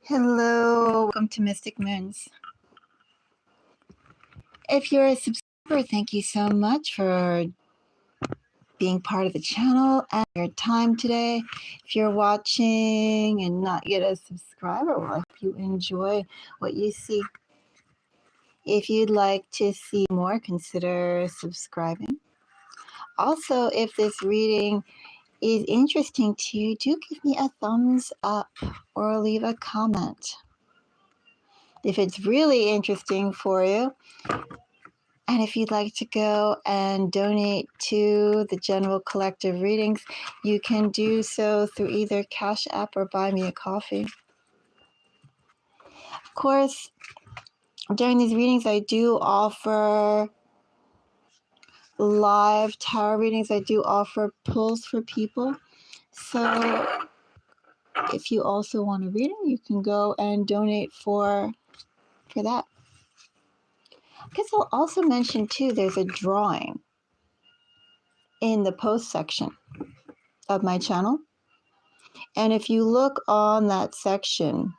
Hello, welcome to Mystic Moons. If you're a subscriber, thank you so much for being part of the channel and your time today. If you're watching and not yet a subscriber, well, I hope you enjoy what you see. If you'd like to see more, consider subscribing. Also, if this reading is interesting to you, do give me a thumbs up or leave a comment. If it's really interesting for you, and if you'd like to go and donate to the general collective readings, you can do so through either Cash App or Buy Me a Coffee. Of course, during these readings, I do offer live tarot readings. I do offer pulls for people. So if you also want a reading, you can go and donate for that. I guess I'll also mention too, there's a drawing in the post section of my channel. And if you look on that section,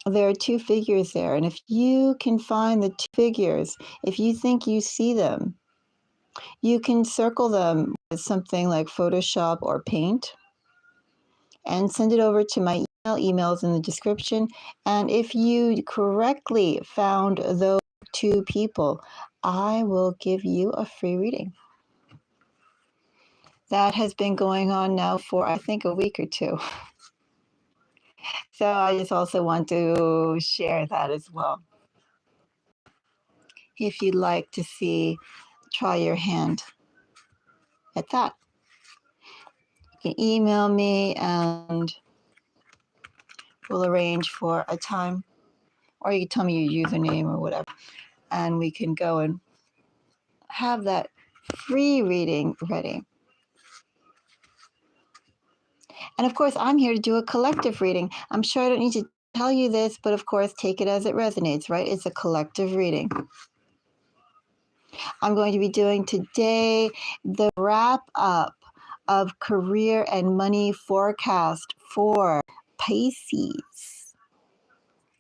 there are two figures there. And if you can find the two figures, if you think you see them, you can circle them with something like Photoshop or Paint and send it over to my emails in the description. And if you correctly found those two people, I will give you a free reading. That has been going on now for, I think, a week or two. So I just also want to share that as well. If you'd like to try your hand at that. You can email me and we'll arrange for a time, or you can tell me your username or whatever, and we can go and have that free reading ready. And of course, I'm here to do a collective reading. I'm sure I don't need to tell you this, but of course, take it as it resonates, right? It's a collective reading. I'm going to be doing today the wrap up of career and money forecast for Pisces,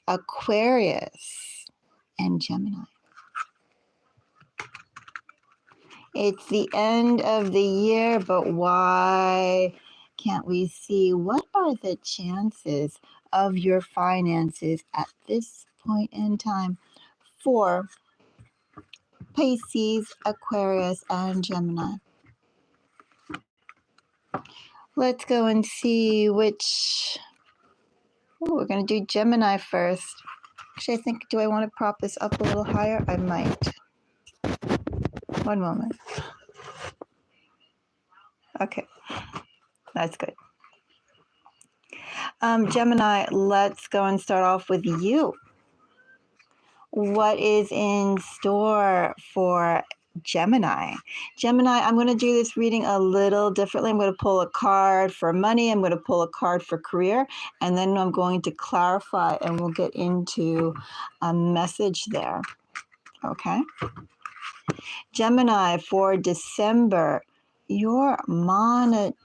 Aquarius, and Gemini. It's the end of the year, but why can't we see what are the chances of your finances at this point in time for Pisces, Aquarius, and Gemini? Let's go and see which. Oh, we're going to do Gemini first. Actually, I think, do I want to prop this up a little higher? I might. One moment. Okay, that's good. Gemini, let's go and start off with you. What is in store for Gemini? Gemini, I'm going to do this reading a little differently. I'm going to pull a card for money. I'm going to pull a card for career. And then I'm going to clarify and we'll get into a message there. Okay? Gemini, for December, your monetary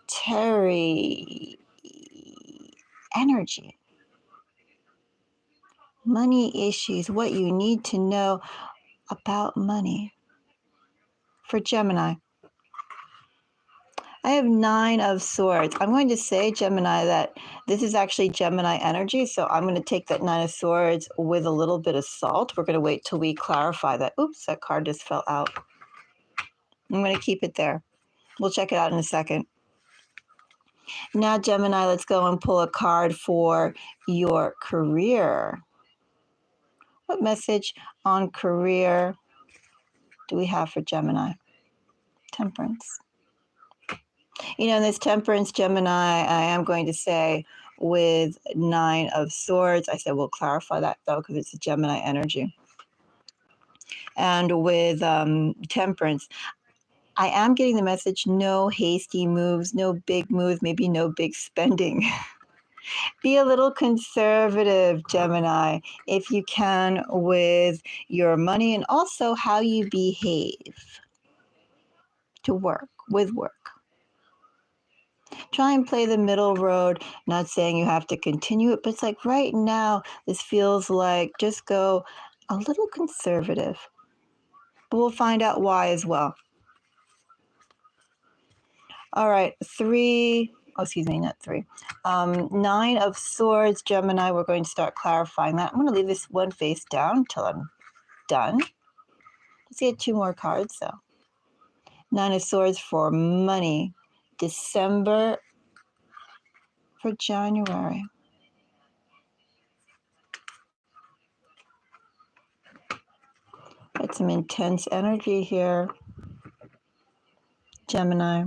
energy, money issues, what you need to know about money. For Gemini, I have 9 of Swords. I'm going to say, Gemini, that this is actually Gemini energy, so I'm going to take that 9 of Swords with a little bit of salt. We're going to wait till we clarify that. Oops, that card just fell out. I'm going to keep it there. We'll check it out in a second. Now, Gemini, let's go and pull a card for your career. What message on career do we have for Gemini? Temperance. You know, in this Temperance, Gemini, I am going to say with 9 of Swords. I said we'll clarify that, though, because it's a Gemini energy. And with Temperance, I am getting the message, no hasty moves, no big moves, maybe no big spending. Be a little conservative, Gemini, if you can, with your money and also how you behave with work. Try and play the middle road, not saying you have to continue it, but it's like right now, this feels like just go a little conservative. But we'll find out why as well. All right, not three. 9 of Swords, Gemini, we're going to start clarifying that. I'm going to leave this one face down until I'm done. Let's get 2 more cards, though. 9 of Swords for money. December for January. Got some intense energy here, Gemini.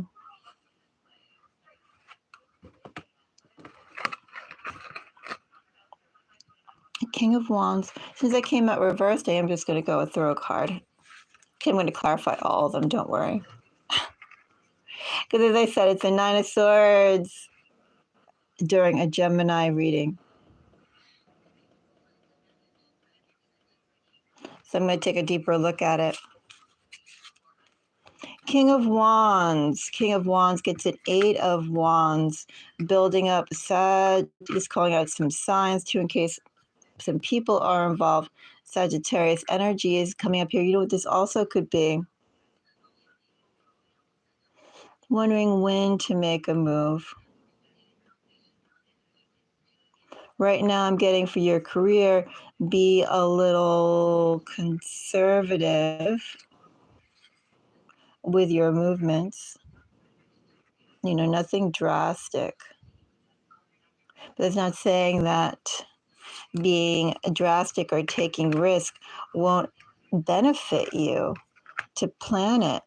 King of Wands. Since I came out reversed, I am just going to go throw a card. Okay, I'm going to clarify all of them, don't worry. Because as I said, it's a 9 of Swords during a Gemini reading. So I'm going to take a deeper look at it. King of Wands. King of Wands gets an 8 of Wands. Building up, just calling out some signs too in case some people are involved. Sagittarius energy is coming up here. You know what this also could be? Wondering when to make a move. Right now I'm getting for your career, be a little conservative with your movements. You know, nothing drastic. But it's not saying that being drastic or taking risk won't benefit you to plan it.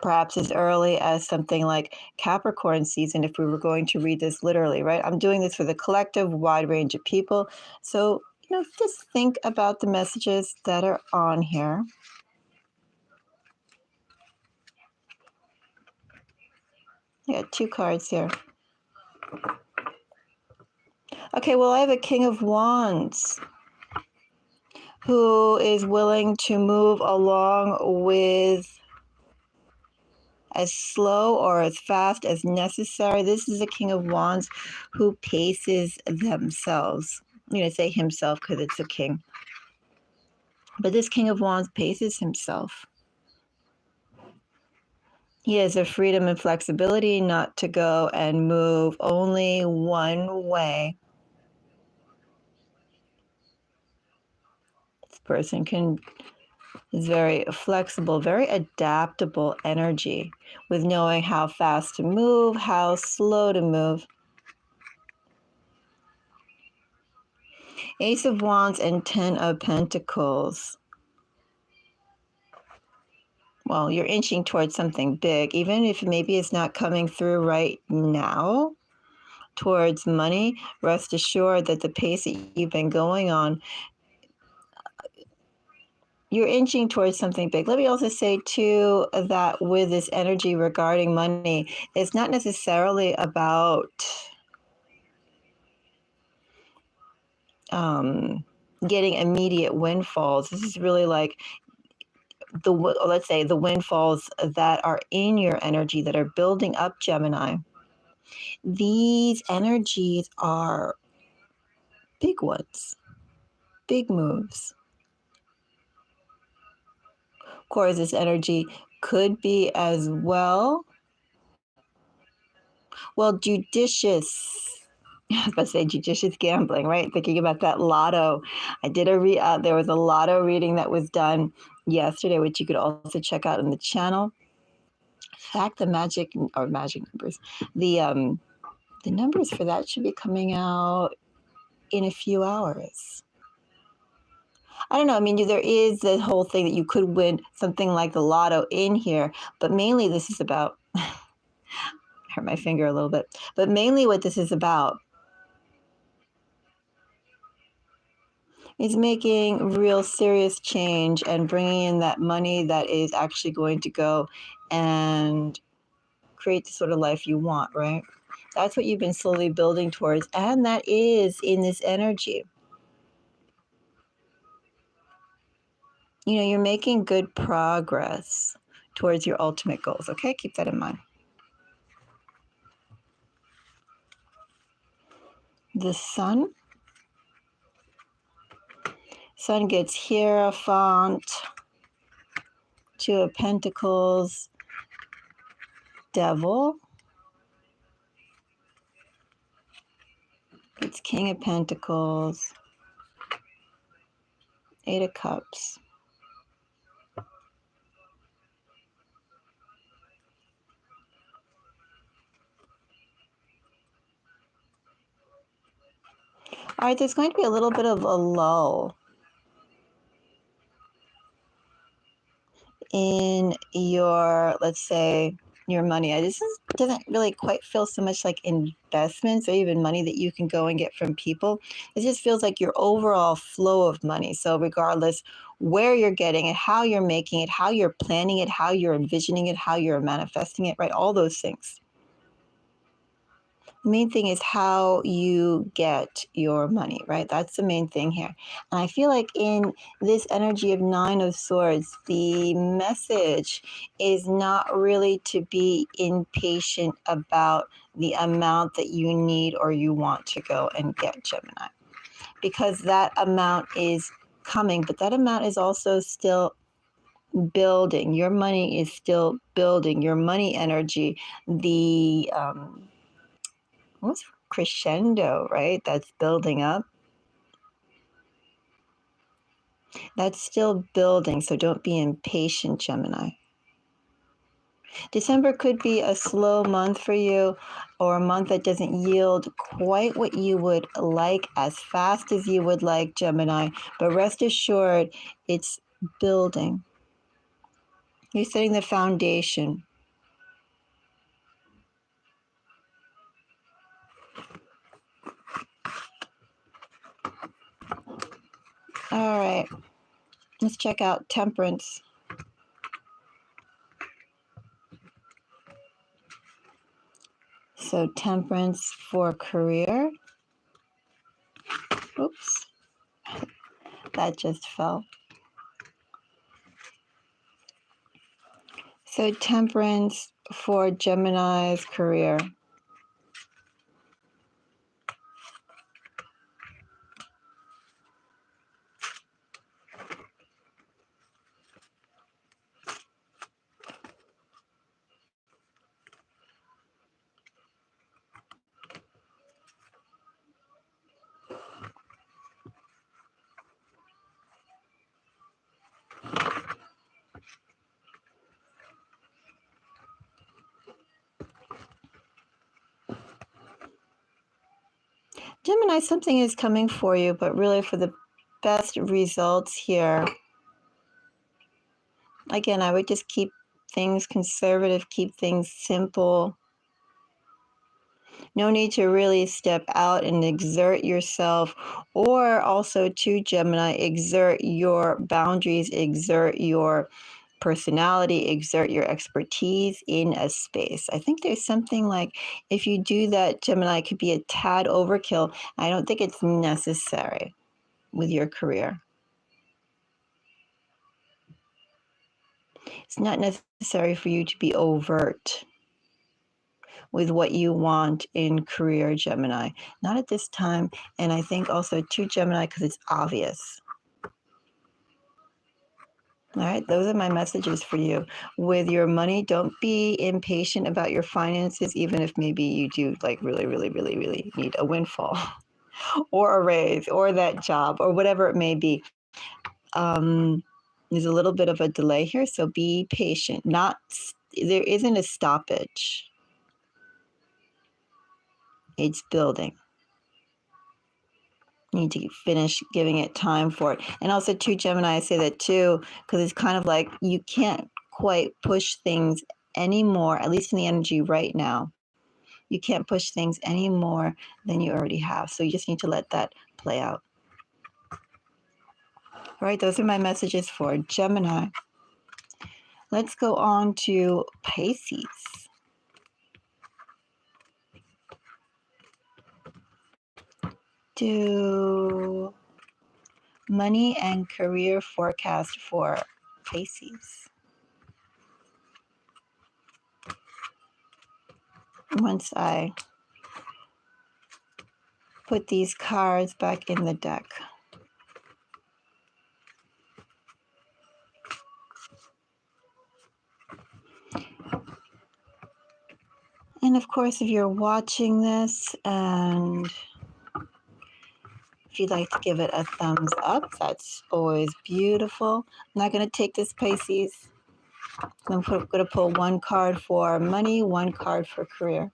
Perhaps as early as something like Capricorn season, if we were going to read this literally, right? I'm doing this for the collective, wide range of people. So, you know, just think about the messages that are on here. I got 2 cards here. Okay, well, I have a King of Wands who is willing to move along with as slow or as fast as necessary. This is a King of Wands who paces themselves. I'm going to say himself because it's a king. But this King of Wands paces himself. He has a freedom and flexibility not to go and move only one way. This person is very flexible, very adaptable energy with knowing how fast to move, how slow to move. Ace of Wands and 10 of Pentacles. Well, you're inching towards something big, even if maybe it's not coming through right now towards money. Rest assured that the pace that you've been going on, you're inching towards something big. Let me also say, too, that with this energy regarding money, it's not necessarily about getting immediate windfalls. This is really like let's say the windfalls that are in your energy that are building up, Gemini. These energies are big ones, big moves. Of course, this energy could be as well judicious. I was about to say judicious gambling, right? Thinking about that lotto. I did there was a lotto reading that was done yesterday, which you could also check out on the channel. In fact, the magic numbers, the numbers for that should be coming out in a few hours. I don't know. I mean, there is the whole thing that you could win something like the lotto in here, but mainly this is about, I hurt my finger a little bit, but mainly what this is about is making real serious change and bringing in that money that is actually going to go and create the sort of life you want, right? That's what you've been slowly building towards, and that is in this energy. You know, you're making good progress towards your ultimate goals, okay? Keep that in mind. The Sun. Sun gets Hierophant, Two of Pentacles, Devil. It's King of Pentacles, Eight of Cups. All right, there's going to be a little bit of a lull in your, let's say, your money. This doesn't really quite feel so much like investments or even money that you can go and get from people. It just feels like your overall flow of money. So regardless where you're getting it, how you're making it, how you're planning it, how you're envisioning it, how you're manifesting it, right? All those things. The main thing is how you get your money, right? That's the main thing here. And I feel like in this energy of Nine of Swords, the message is not really to be impatient about the amount that you need or you want to go and get, Gemini, because that amount is coming, but that amount is also still building. Your money is still building. Your money energy, the what's crescendo, right? That's building up. That's still building, so don't be impatient, Gemini. December could be a slow month for you, or a month that doesn't yield quite what you would like as fast as you would like, Gemini. But rest assured, it's building. You're setting the foundation. All right, let's check out Temperance. So Temperance for career. Oops, that just fell. So Temperance for Gemini's career. Gemini, something is coming for you, but really for the best results here. Again, I would just keep things conservative, keep things simple. No need to really step out and exert yourself, or also to Gemini, exert your boundaries, exert your personality, exert your expertise in a space. I think there's something like, if you do that, Gemini, it could be a tad overkill. I don't think it's necessary with your career. It's not necessary for you to be overt with what you want in career, Gemini. Not at this time. And I think also to Gemini, because it's obvious. All right, those are my messages for you. With your money, don't be impatient about your finances, even if maybe you do like really, really, really, really need a windfall or a raise or that job or whatever it may be. There's a little bit of a delay here, so be patient. There isn't a stoppage. It's building. You need to finish giving it time for it. And also, too, Gemini, I say that too, because it's kind of like you can't quite push things anymore, at least in the energy right now. You can't push things any more than you already have. So you just need to let that play out. All right, those are my messages for Gemini. Let's go on to Pisces. Do money and career forecast for Pisces. Once I put these cards back in the deck. And of course, if you're watching this and if you'd like to give it a thumbs up, that's always beautiful. I'm not going to take this, Pisces. I'm going to pull one card for money, one card for career.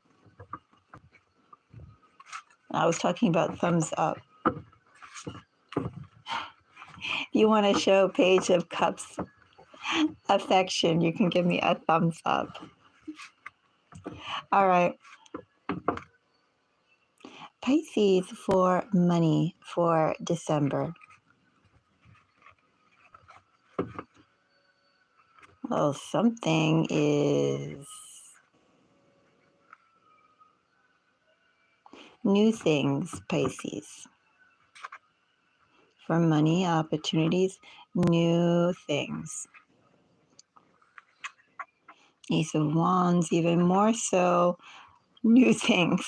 I was talking about thumbs up. If you want to show Page of Cups affection, you can give me a thumbs up. All right. Pisces for money for December. Well, something is new things, Pisces. For money, opportunities, new things. Ace of Wands, even more so, new things.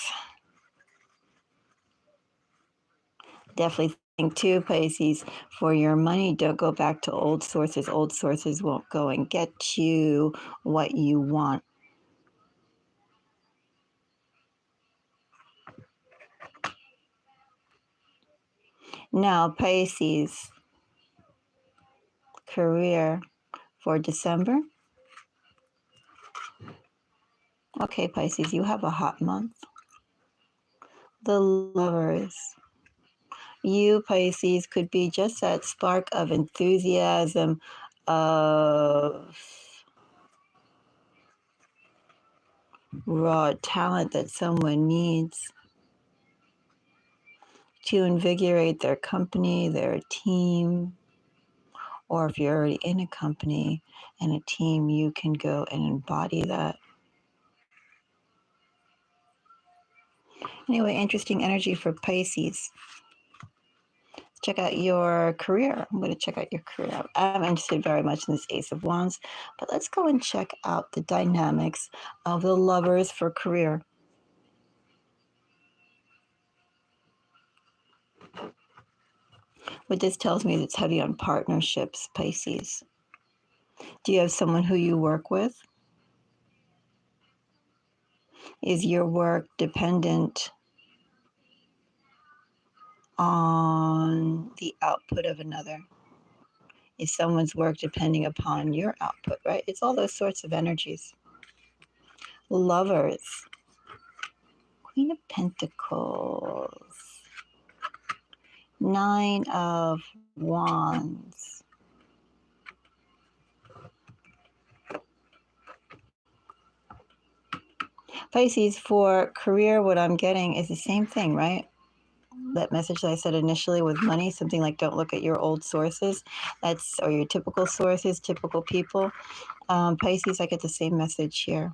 Definitely think too, Pisces, for your money, don't go back to old sources. Old sources won't go and get you what you want. Now, Pisces, career for December. Okay, Pisces, you have a hot month. The Lovers. You, Pisces, could be just that spark of enthusiasm, of raw talent that someone needs to invigorate their company, their team, or if you're already in a company and a team, you can go and embody that. Anyway, interesting energy for Pisces. Check out your career. I'm going to check out your career. I'm interested very much in this Ace of Wands, but let's go and check out the dynamics of the Lovers for career. What this tells me is it's heavy on partnerships, Pisces. Do you have someone who you work with? Is your work dependent on the output of another? Is someone's work depending upon your output, right? It's all those sorts of energies. Lovers. Queen of Pentacles. Nine of Wands. Pisces, for career, what I'm getting is the same thing, right? That message that I said initially with money, something like don't look at your old sources, or your typical sources, typical people. Pisces, I get the same message here.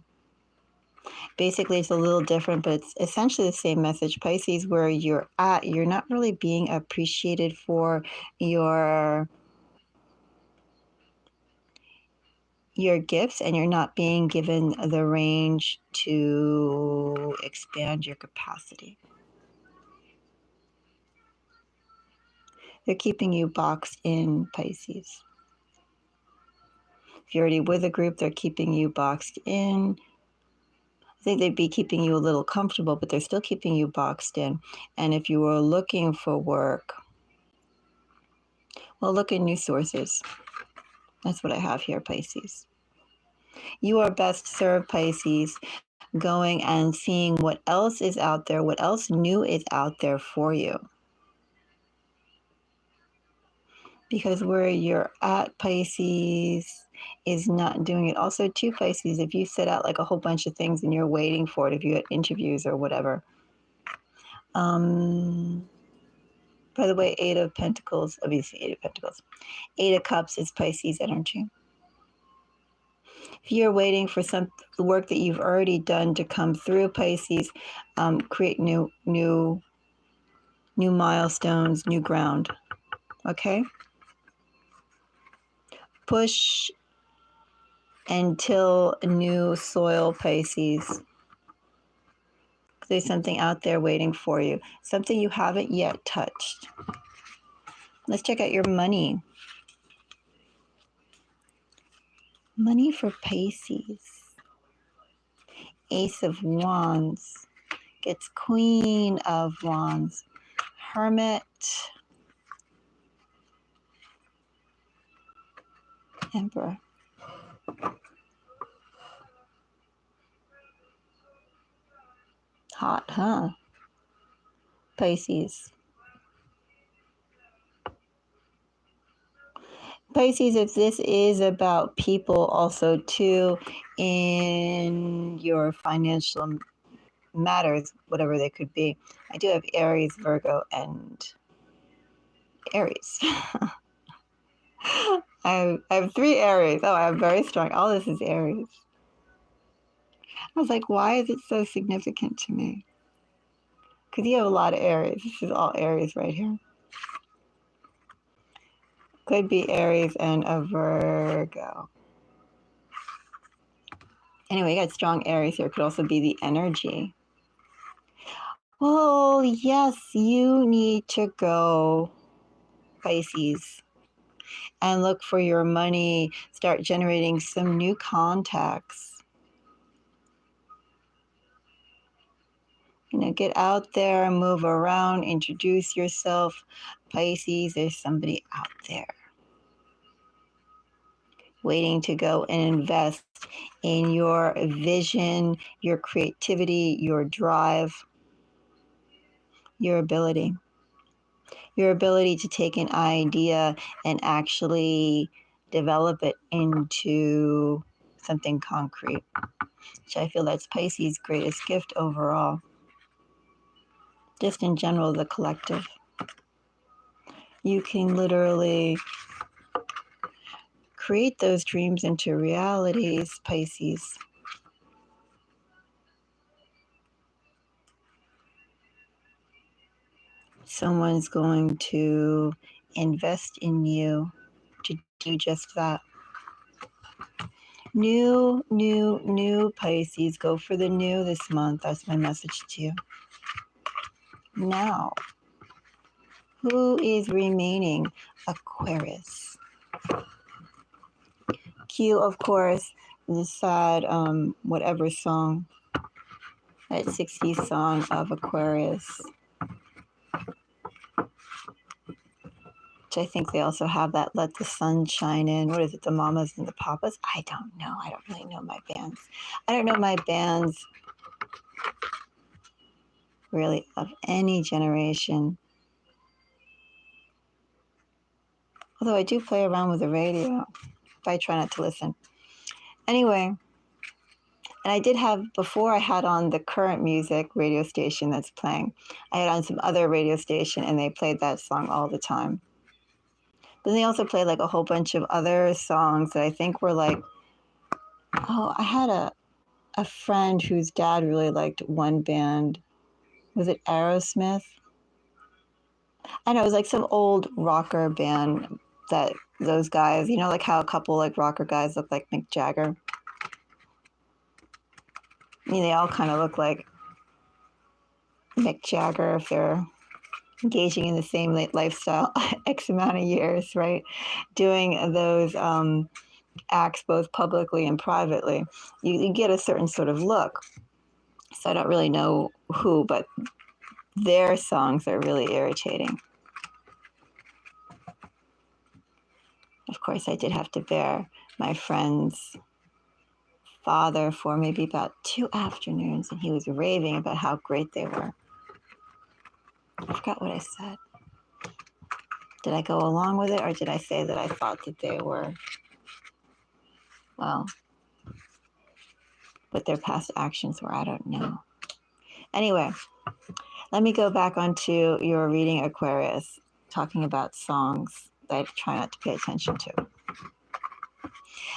Basically, it's a little different, but it's essentially the same message. Pisces, where you're at, you're not really being appreciated for your gifts, and you're not being given the range to expand your capacity. They're keeping you boxed in, Pisces. If you're already with a group, they're keeping you boxed in. I think they'd be keeping you a little comfortable, but they're still keeping you boxed in. And if you were looking for work, well, look at new sources. That's what I have here, Pisces. You are best served, Pisces, going and seeing what else is out there, what else new is out there for you. Because where you're at, Pisces, is not doing it. Also, too, Pisces, if you set out like a whole bunch of things and you're waiting for it, if you had interviews or whatever. By the way, Eight of Pentacles, obviously Eight of Pentacles. Eight of Cups is Pisces energy. If you're waiting for the work that you've already done to come through, Pisces, create new milestones, new ground. Okay? Push until new soil, Pisces. There's something out there waiting for you, something you haven't yet touched. Let's check out your money. Money for Pisces. Ace of Wands gets Queen of Wands. Hermit. Emperor. Hot, huh? Pisces. Pisces, if this is about people also too in your financial matters, whatever they could be. I do have Aries, Virgo, and Aries. I have 3 Aries. Oh, I have very strong. All this is Aries. I was like, why is it so significant to me? Because you have a lot of Aries. This is all Aries right here. Could be Aries and a Virgo. Anyway, you got strong Aries here. Could also be the energy. Well, yes, you need to go, Pisces, and look for your money. Start generating some new contacts. You know, get out there, move around, introduce yourself. Pisces, there's somebody out there waiting to go and invest in your vision, your creativity, your drive, your ability to take an idea and actually develop it into something concrete, which I feel that's Pisces' greatest gift overall. Just in general, the collective. You can literally create those dreams into realities, Pisces. Someone's going to invest in you to do just that. New Pisces. Go for the new this month. That's my message to you. Now, who is remaining? Aquarius. Cue, of course, the sad whatever song, that 60s song of Aquarius. Which I think they also have that Let the Sun Shine In. What is it, the Mamas and the Papas? I don't know. I don't really know my bands. I don't know my bands really of any generation. Although I do play around with the radio, but I try not to listen. Anyway, and I did have, before I had on the current music radio station that's playing, I had on some other radio station and they played that song all the time. Then they also played like a whole bunch of other songs that I think were like, oh, I had a friend whose dad really liked one band. Was it Aerosmith? I know, it was like some old rocker band that those guys, you know, like how a couple like rocker guys look like Mick Jagger. I mean, they all kind of look like Mick Jagger if they're engaging in the same lifestyle X amount of years, right? Doing those acts both publicly and privately. You get a certain sort of look. So I don't really know who, but their songs are really irritating. Of course, I did have to bear my friend's father for maybe about 2 afternoons, and he was raving about how great they were. I forgot what I said. Did I go along with it, or did I say that I thought that they were, well, what their past actions were? I don't know. Anyway, let me go back onto your reading, Aquarius, talking about songs that I try not to pay attention to.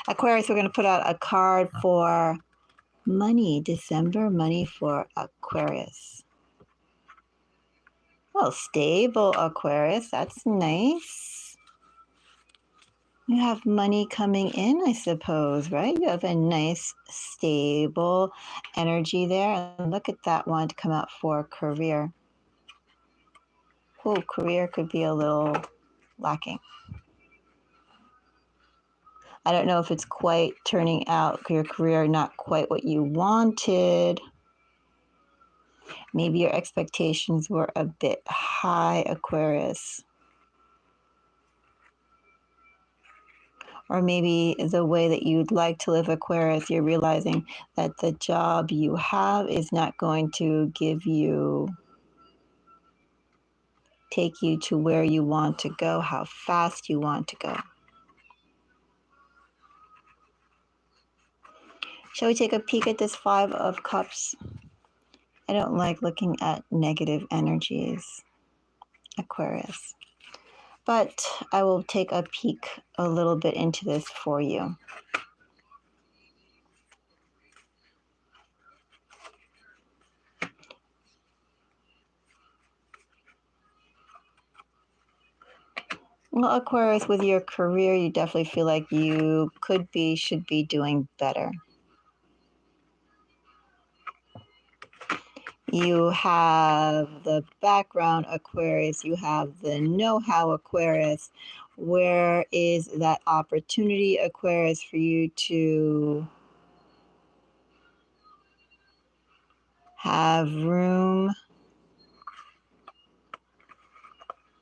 Aquarius, we're going to put out a card for money, December money for Aquarius. Well, stable Aquarius, that's nice. You have money coming in, I suppose, right? You have a nice, stable energy there. And look at that one to come out for career. Oh, career could be a little lacking. I don't know if it's quite turning out your career not quite what you wanted. Maybe your expectations were a bit high, Aquarius. Or maybe the way that you'd like to live, Aquarius, you're realizing that the job you have is not going to take you to where you want to go, how fast you want to go. Shall we take a peek at this Five of Cups? I don't like looking at negative energies, Aquarius. But I will take a peek a little bit into this for you. Well, Aquarius, with your career, you definitely feel like you should be doing better. You have the background, Aquarius. You have the know-how, Aquarius. Where is that opportunity, Aquarius, for you to have room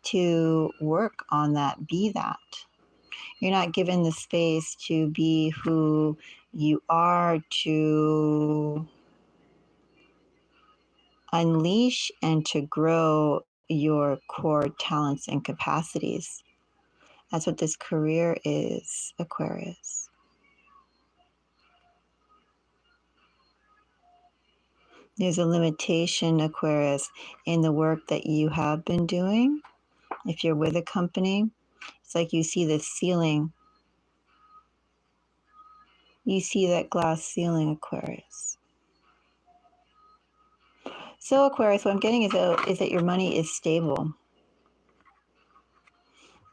to work on that, be that? You're not given the space to be who you are, to unleash and to grow your core talents and capacities. That's what this career is, Aquarius. There's a limitation, Aquarius, in the work that you have been doing. If you're with a company, it's like you see the ceiling. You see that glass ceiling, Aquarius. So, Aquarius, what I'm getting is that your money is stable.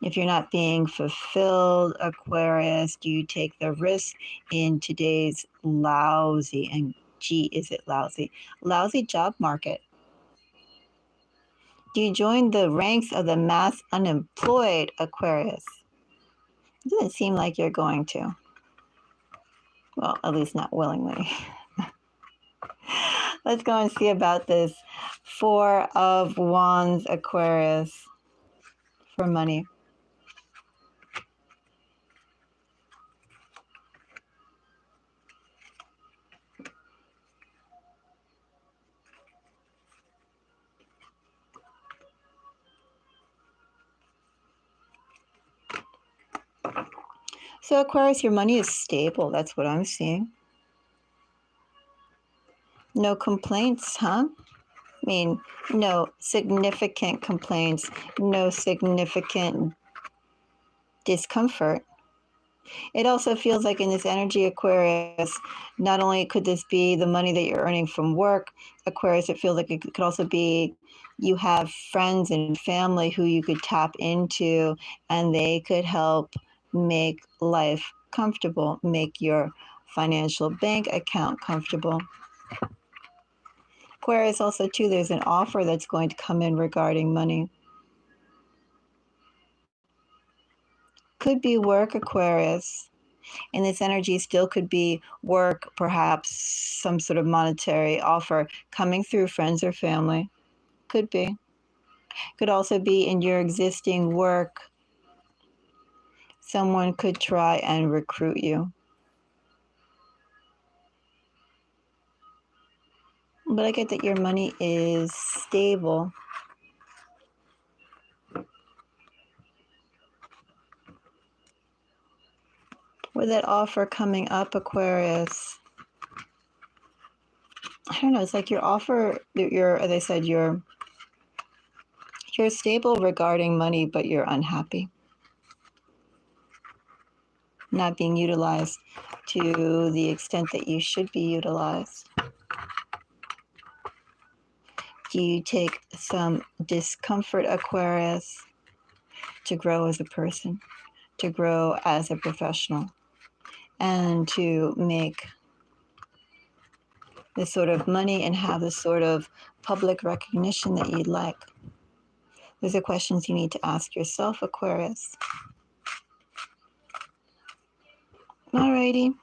If you're not being fulfilled, Aquarius, do you take the risk in today's lousy, and gee, is it lousy, lousy job market? Do you join the ranks of the mass unemployed, Aquarius? It doesn't seem like you're going to. Well, at least not willingly. Let's go and see about this Four of Wands, Aquarius, for money. So, Aquarius, your money is stable. That's what I'm seeing. No complaints, huh? I mean, no significant complaints, no significant discomfort. It also feels like in this energy, Aquarius, not only could this be the money that you're earning from work, Aquarius, it feels like it could also be you have friends and family who you could tap into and they could help make life comfortable, make your financial bank account comfortable. Aquarius, also, too, there's an offer that's going to come in regarding money. Could be work, Aquarius. And this energy still could be work, perhaps some sort of monetary offer coming through friends or family. Could be. Could also be in your existing work. Someone could try and recruit you. But I get that your money is stable. With that offer coming up, Aquarius, I don't know, it's like your offer, as I said, you're stable regarding money, but you're unhappy. Not being utilized to the extent that you should be utilized. Do you take some discomfort, Aquarius, to grow as a person, to grow as a professional and to make this sort of money and have this sort of public recognition that you'd like. Those are questions you need to ask yourself, Aquarius. Alrighty.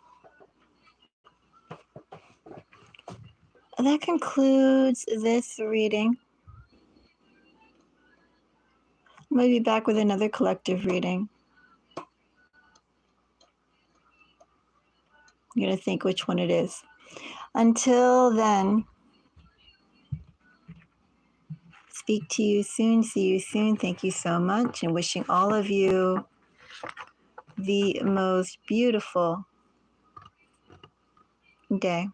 That concludes this reading. I'm going to be back with another collective reading. I'm going to think which one it is. Until then, speak to you soon. See you soon. Thank you so much. And wishing all of you the most beautiful day.